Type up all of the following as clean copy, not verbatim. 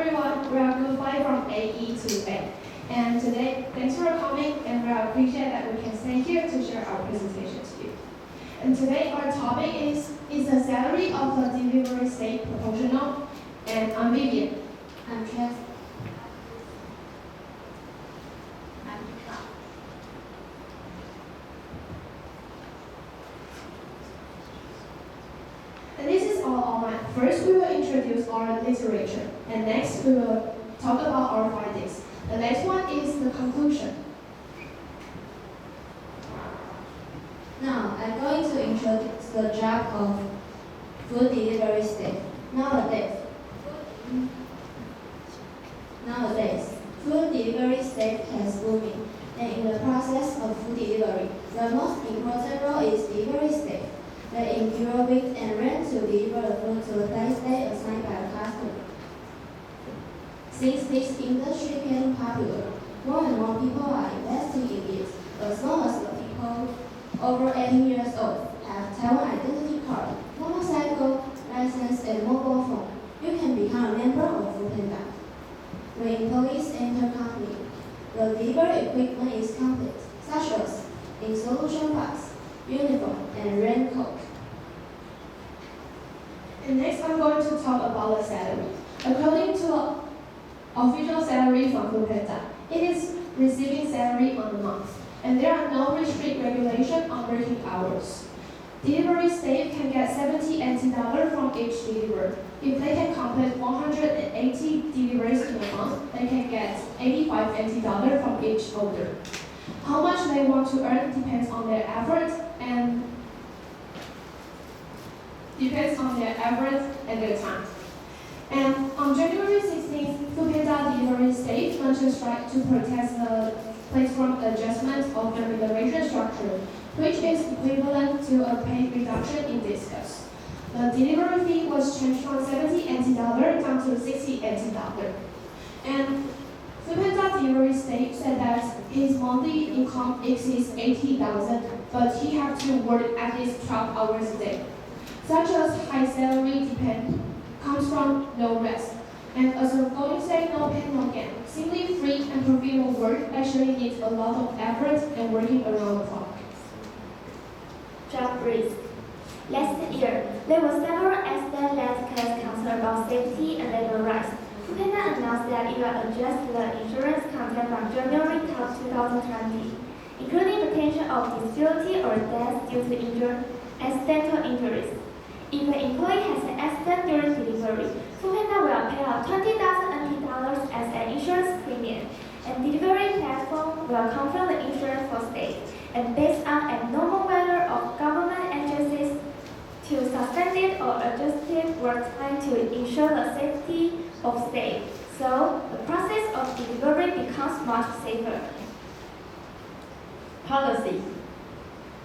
everyone, we are going to fly from AE to A. And today, thanks for coming, and we appreciate that we can stay here to share our presentation to you. And today, our topic is the salary of the delivery state proportional? And I'm Vivian. I'm Jeff. And this is all online. First, we will introduce our literature, and next, we will talk about our findings. The next one is the conclusion. Now, I'm going to introduce the job of food delivery staff. Nowadays, food delivery staff has booming, and in the process of food delivery, the most important role is delivery staff. They endure weight and rent to deliver the food to the place they assigned by the customer. Since this industry is getting popular, more and more people are investing in it. As long as the people over 18 years old have Taiwan identity card, motorcycle license, and mobile phone, you can become a member of Foodpanda. When employees enter company, the delivery equipment is complete, such as in solution box, uniform, and raincoat. And next, I'm going to talk about the salary. According to official salary from Foodpanda, it is receiving salary on a month, and there are no restrict regulation on working hours. Delivery staff can get 70 NT dollars from each delivery. If they can complete 180 deliveries in a month, they can get 85 NT dollars from each order. How much they want to earn depends on their effort and their time. And on January 16th, Foodpanda delivery staff launched a strike to protest the platform adjustment of the remuneration structure, which is equivalent to a pay reduction in discuss. The delivery fee was changed from 70 NT dollars down to 60 NT dollars. And Foodpanda delivery staff said that his monthly income exceeds 80,000, but he has to work at least 12 hours a day. Such as high salary comes from no rest. And as a going say no pain no gain, simply free and profitable work actually needs a lot of effort and working around the clock. Job risk. Last year, there were several accidents that caused concern about safety and labor rights. Foodpanda announced that it will adjust the insurance content from January 2020, including potential of disability or death due to accidental injuries. If an employee has an accident during delivery, Foodpanda will pay out 20,000 NT dollars as an insurance premium, and delivery platform will confirm the insurance for staff, and based on abnormal weather of government agencies to suspended or adjusted work time to ensure the safety of staff. So the process of delivery becomes much safer. Policy.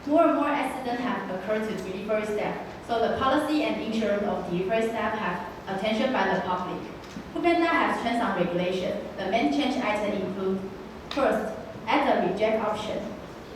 More and more accidents have occurred to delivery staff, so the policy and insurance of delivery staff have attention by the public. Foodpanda has changed some regulation. The main change items include: first, add the reject option.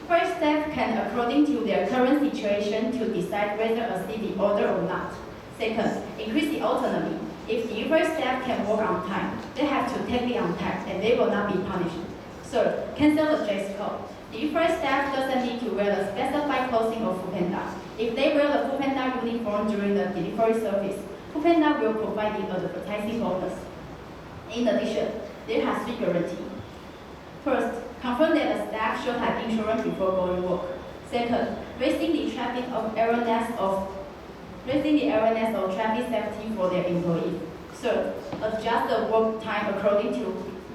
First, staff can, according to their current situation, to decide whether to accept the order or not. Second, increase the autonomy. If delivery staff can work on time, they have to take it on time, and they will not be punished. Third, cancel the dress code. Delivery staff doesn't need to wear the specified clothing of Foodpanda. If they wear the Foodpanda uniform during the delivery service, Foodpanda will provide the advertising bonus. In addition, there has three guarantees. First, confirm that the staff should have insurance before going work. Second, raising the awareness of traffic safety for their employees. Third, adjust the work time according to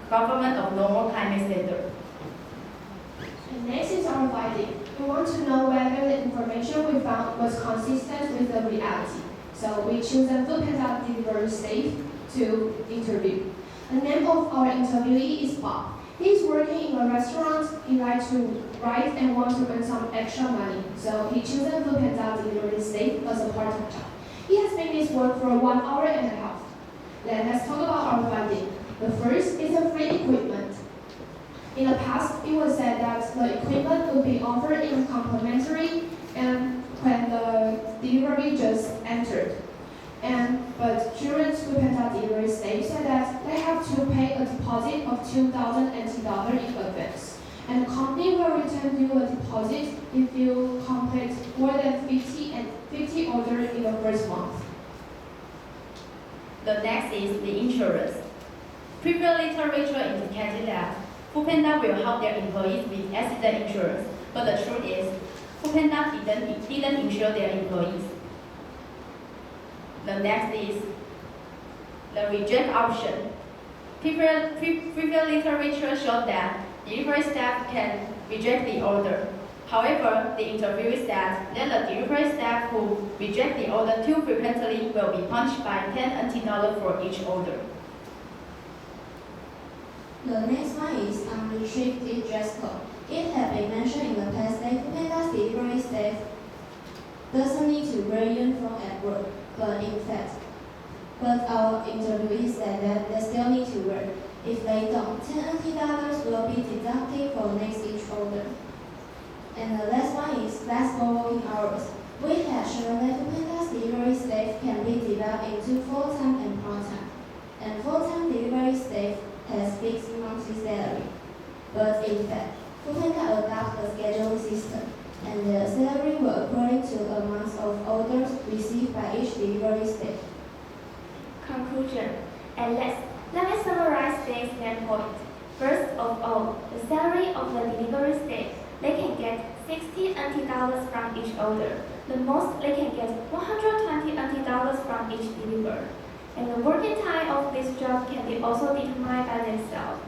government of normal climate standard. And next is our finding. We want to know whether the information we found was consistent with the reality. So we choose a Foodpanda delivery staff to interview. The name of our interviewee is Bob. He's working in a restaurant. He likes to write and wants to earn some extra money. So he chose a Foodpanda delivery staff as a part-time job. He has been this work for 1 hour and a half. Then let's talk about our finding. The first is the free equipment. In the past, it was said that the equipment would be offered in complimentary and when the delivery just entered. But during Foodpanda delivery stage said that they have to pay a deposit of 2,000 NT dollar in advance. And the company will return you a deposit if you complete more than 50 orders in the first month. The next is the insurance. Previous literature indicated that Foodpanda will help their employees with accident insurance, but the truth is, Foodpanda didn't insure their employees. The next is the reject option. Previous literature showed that delivery staff can reject the order. However, the interview said that the delivery staff who reject the order too frequently will be punished by 10 NT dollar for each order. The next one is unrestricted dress code. It has been mentioned in the past that Foodpanda's delivery staff doesn't need to wear uniform at work, but our interviewee said that they still need to wear. If they don't, 10 NT dollars will be deducted for next each order. And the last one is flexible working hours. We have shown that Foodpanda's delivery staff can be divided into full-time and part-time. And full-time delivery staff has fixed monthly salary. But in fact, Foodpanda adopts a scheduling system, and the salary will according to the amount of orders received by each delivery staff. Conclusion. At last, let me summarize today's main point. First of all, the salary of the delivery staff. They can get 60 NT dollars from each order. The most they can get 120 NT dollars from each delivery. And the working time of this job can be also determined by themselves.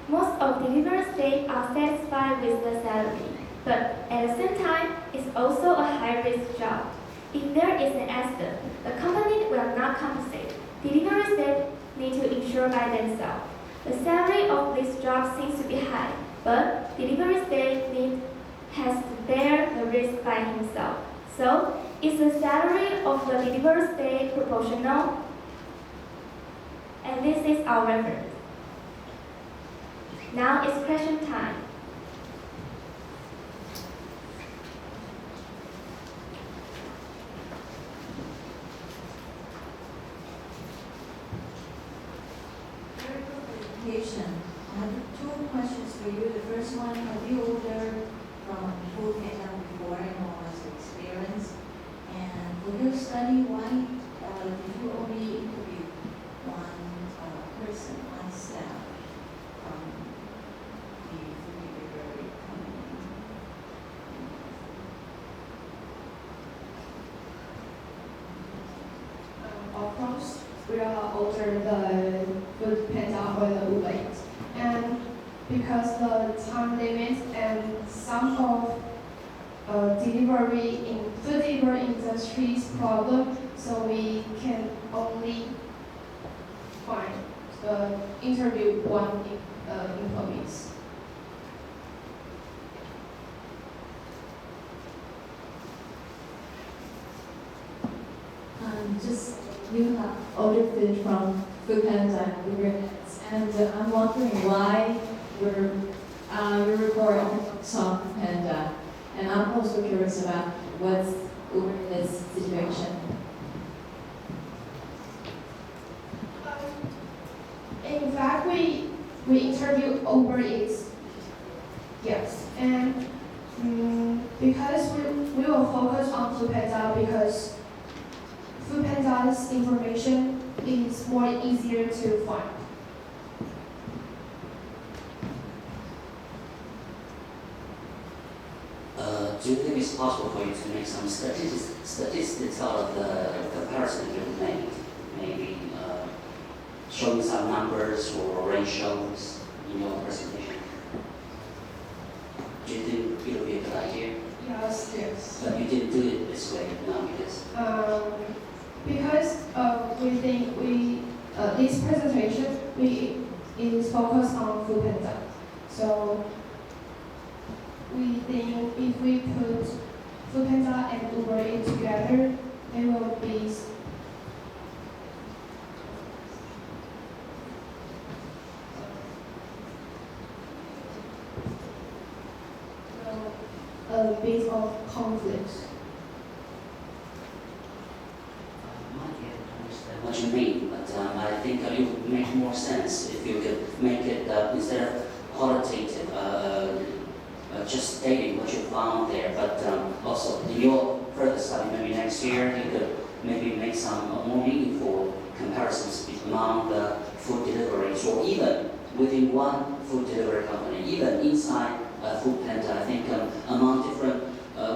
Most of delivery staff are satisfied with the salary, but at the same time, it's also a high-risk job. If there is an accident, the company will not compensate. Delivery staff need to insure by themselves. The salary of this job seems to be high, but delivery staff has to bear the risk by himself. So, is the salary of the delivery staff proportional? And this is our reference. Now it's question time. I have two questions for you. The first one, have you ordered from Foodpanda before and what was your experience? And for your study, why did you only interview one person, one staff from the food delivery company? Of course, we are order the Foodpanda or the Uber Eats. And because the time limit and some of delivery in food delivery industry's problem, so we can only find interview one employees. Just you have ordered food from Foodpanda and Uber Eats, and I'm wondering why your report on Foodpanda, and I'm also curious about what's Uber Eats situation. In fact, we interviewed Uber Eats, yes, and because we will focus on Foodpanda because Foodpanda's information is more easier to find. Do you think it's possible for you to make some statistics out of the comparison you made? Maybe showing some numbers or ratios in your presentation? Do you think it would be a good idea? Yes. But you didn't do it this way, no, because we think this presentation is focused on Foodpanda. So we think if we put Foodpanda and Uber Eats together, they will be a bit of conflict. you mean, but I think it would make more sense if you could make it instead of qualitative, just stating what you found there, but also in your further study, maybe next year, you could maybe make some more meaningful comparisons among the food deliveries, or even within one food delivery company, even inside Food Panda. I think among different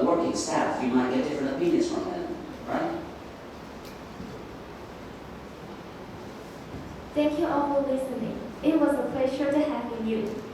working staff, you might get different opinions from them, right? Thank you all for listening. It was a pleasure to have you.